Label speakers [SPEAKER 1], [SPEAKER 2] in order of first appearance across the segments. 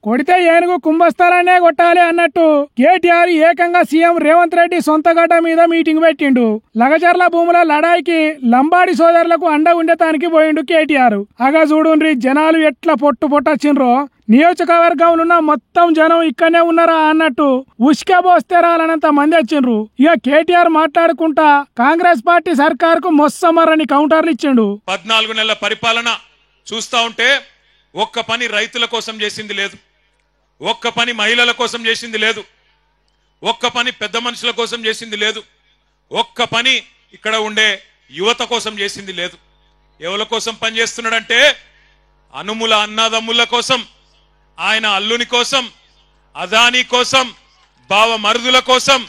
[SPEAKER 1] కొడితే ఏనుగు కుంభస్థలాన్నే కొట్టాలి అన్నట్టు కేటీఆర్ ఏకంగా సీఎం రేవంత్ రెడ్డి సొంత గడ్డ మీద మీటింగ్ పెట్టిండు. లగచర్ల భూముల లడాయికి లంబాడి సోదరులకు అండ ఉండటానికి పోయిండు కేటీఆర్. అగా చూడుండ్రి జనాలు ఎట్లా పొట్టొచ్చిండ్రో. నియోజకవర్గంలో ఉన్న మొత్తం జనం ఇక్కడనే ఉన్నారా అన్నట్టు ఉష్కే పోస్తే రాలనంత మంది వచ్చిండ్రు. ఇక కేటీఆర్ మాట్లాడుకుంటా కాంగ్రెస్ పార్టీ సర్కార్ కు మొస్సమరని కౌంటర్లు ఇచ్చిండు.
[SPEAKER 2] 14 నెలల పరిపాలన చూస్తా ఉంటే ఒక్క పని రైతుల కోసం చేసింది లేదు, ఒక్క పని మహిళల కోసం చేసింది లేదు, ఒక్క పని పెద్ద మనుషుల కోసం చేసింది లేదు, ఒక్క పని ఇక్కడ ఉండే యువత కోసం చేసింది లేదు. ఎవల కోసం పనిచేస్తున్నాడంటే అనుముల అన్నదమ్ముల కోసం, ఆయన అల్లుని కోసం, అదానీ కోసం, బావ మరుదుల కోసం,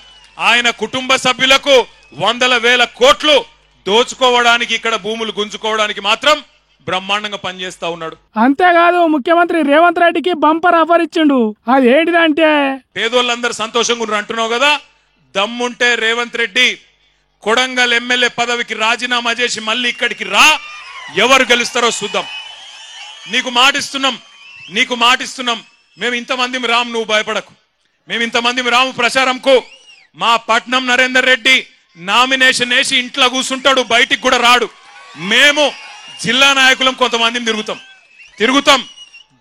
[SPEAKER 2] ఆయన కుటుంబ సభ్యులకు వందల వేల కోట్లు దోచుకోవడానికి, ఇక్కడ భూములు గుంజుకోవడానికి మాత్రం బ్రహ్మాండంగా పనిచేస్తా ఉన్నాడు.
[SPEAKER 1] అంతేకాదు ముఖ్యమంత్రి రేవంత్ రెడ్డికి బంపర్ ఆఫర్ ఇచ్చిండు. అది ఏంటిదంటే
[SPEAKER 2] పేదోళ్ళందరూ సంతోషంగా ఉన్నారు అంటున్నావు కదా, దమ్ముంటే రేవంత్ రెడ్డి కొడంగల్ ఎమ్మెల్యే పదవికి రాజీనామా చేసి మళ్ళీ ఇక్కడికి రా, ఎవరు గెలుస్తారో చూద్దాం. నీకు మాటిస్తున్నాం. మేము ఇంతమంది రాము, నువ్వు భయపడకు. మేము ఇంతమంది రాము ప్రచారంకు. మా పట్నం నరేందర్ రెడ్డి నామినేషన్ వేసి ఇంట్లో కూర్చుంటాడు, బయటికి కూడా రాడు. మేము జిల్లా నాయకులం కొంతమందిని తిరుగుతాం.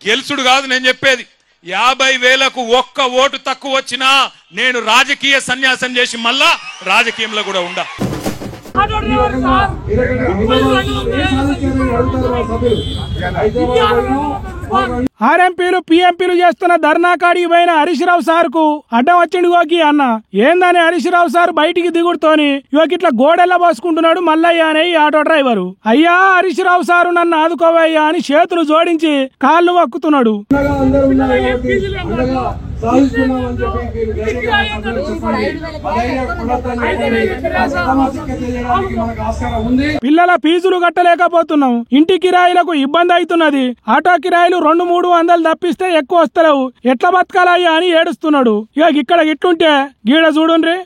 [SPEAKER 2] గెలుచుడు కాదు నేను చెప్పేది. 50,000కు ఒక్క ఓటు తక్కువ వచ్చినా నేను రాజకీయ సన్యాసం చేసి మళ్ళా రాజకీయంలో కూడా ఉండా.
[SPEAKER 1] ఆర్ఎంపీలు పిఎంపీలు చేస్తున్న ధర్నా కాడికి పోయిన హరీష్ రావు సార్ కు అడ్డం వచ్చిండు గోకి అన్న. ఏందని హరీష్ రావు సార్ బయటికి దిగుడుతోని ఇట్లా గోడెల్లా పోసుకుంటున్నాడు మల్లయ్య అనే ఆటో డ్రైవరు. అయ్యా హరీష్ రావు సారు నన్ను ఆదుకోవయ్యా అని చేతులు జోడించి కాళ్ళు వక్కుతున్నాడు. పిల్లల ఫీజులు కట్టలేకపోతున్నాం, ఇంటి కిరాయిలకు ఇబ్బంది అవుతున్నది, ఆటో కిరాయిలు 200-300 తప్పిస్తే ఎక్కువ వస్తలేవు, ఎట్లా బతకాలయ్యా అని ఏడుస్తున్నాడు. ఇక ఇక్కడ ఇట్లుంటే గీడ చూడుండ్రి.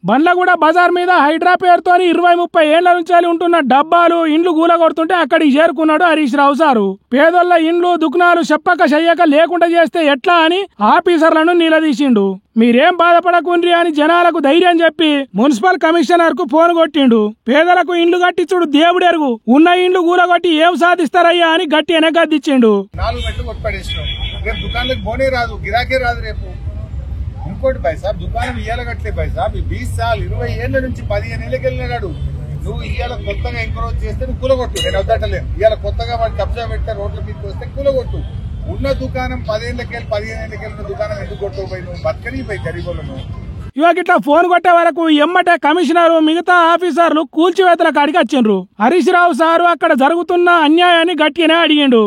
[SPEAKER 1] బండ్లగూడ బజార్ మీద హైడ్రా పేరుతోని 20-30 ఏళ్ల నుంచి ఉంటున్న డబ్బాలు ఇండ్లు కూలగొడుతుంటే అక్కడికి చేరుకున్నాడు హరీష్ రావు సారు. పేదోళ్ల ఇండ్లు దుకాణాలు చెప్పక చెయ్యక లేకుండా చేస్తే ఎట్లా అని ఆఫీసర్లను నిలదీసిండు. మీరేం బాధపడకుండ్రి అని జనాలకు ధైర్యం చెప్పి మున్సిపల్ కమిషనర్ కు ఫోన్ కొట్టిండు. పేదలకు ఇండ్లు కట్టించుడు దేవుడెరుగు, ఉన్న ఇండ్లు కూలగొట్టి ఏం సాధిస్తారయ్యా అని గట్టి వెనకద్దిచ్చిండు.
[SPEAKER 3] ఇంకోటి భాయ్ సాబ్ దుకాణం ఇయ్యాల కట్టలే భాయ్ సాబ్ 20 సార్లు 20 ఏళ్ల నుంచి 15 ఏళ్ళకి వెళ్ళినాడు. నువ్వు ఇవాళ కొత్తగా ఎంకరేజ్ చేస్తే నువ్వు కూలగొట్టు, నేను వద్దటలేను. ఇవాళ కొత్తగా వాడు కబ్జా పెట్టే రోడ్ల మీదకి వస్తే కూలగొట్టు. ఉన్న దుకాణం 10 ఏళ్ళకెళ్ళి 15 ఏళ్ళకెళ్ళి ఉన్న దుకాణం ఎందుకు కొట్టుకుపోయి నువ్వు బతకని పోయి గరీబులను.
[SPEAKER 1] ఇట్లా ఫోన్ కొట్టే వరకు ఎమ్మటే కమిషనర్ మిగతా ఆఫీసర్లు కూల్చివేతల కాడికి వచ్చిండ్రు. హరీష్ రావు సారు అక్కడ జరుగుతున్న అన్యాయాన్ని గట్టిగానే అడిగిండు.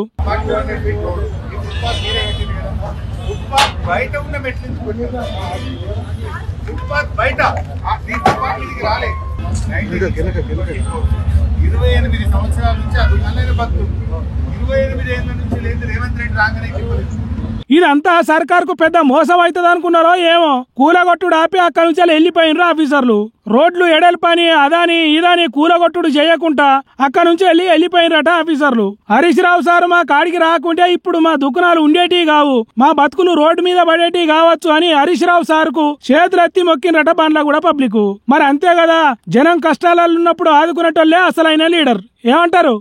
[SPEAKER 3] బయట ఉన్న మెట్లు బయట రాలే 28 సంవత్సరాల నుంచి అది నల్లైన భక్తులు 28 ఏళ్ళ నుంచి లేదు రేవంత్ రెడ్డి రాగానే.
[SPEAKER 1] ఇదంతా సర్కార్ కు పెద్ద మోసం అవుతుంది అనుకున్నారో ఏమో. కూలగొట్టుడు ఆపి అక్కడి నుంచి వెళ్ళిపోయినరు ఆఫీసర్లు. రోడ్లు ఎడల్పని అదాని ఇదాని కూలగొట్టుడు చేయకుండా అక్కడి నుంచి వెళ్ళిపోయినరట ఆఫీసర్లు. హరీష్ రావు సార్ మా కాడికి రాకుంటే ఇప్పుడు మా దుకాణాలు ఉండేటి కావు, మా బతుకులు రోడ్డు మీద పడేటి కావచ్చు అని హరీష్ రావు సార్ కు చేతులెత్తి మొక్కినరట బండ్లగూడ పబ్లిక్. మరి అంతే కదా, జనం కష్టాలలో ఉన్నప్పుడు ఆదుకునేటోళ్లే అసలైన లీడర్. ఏమంటారు?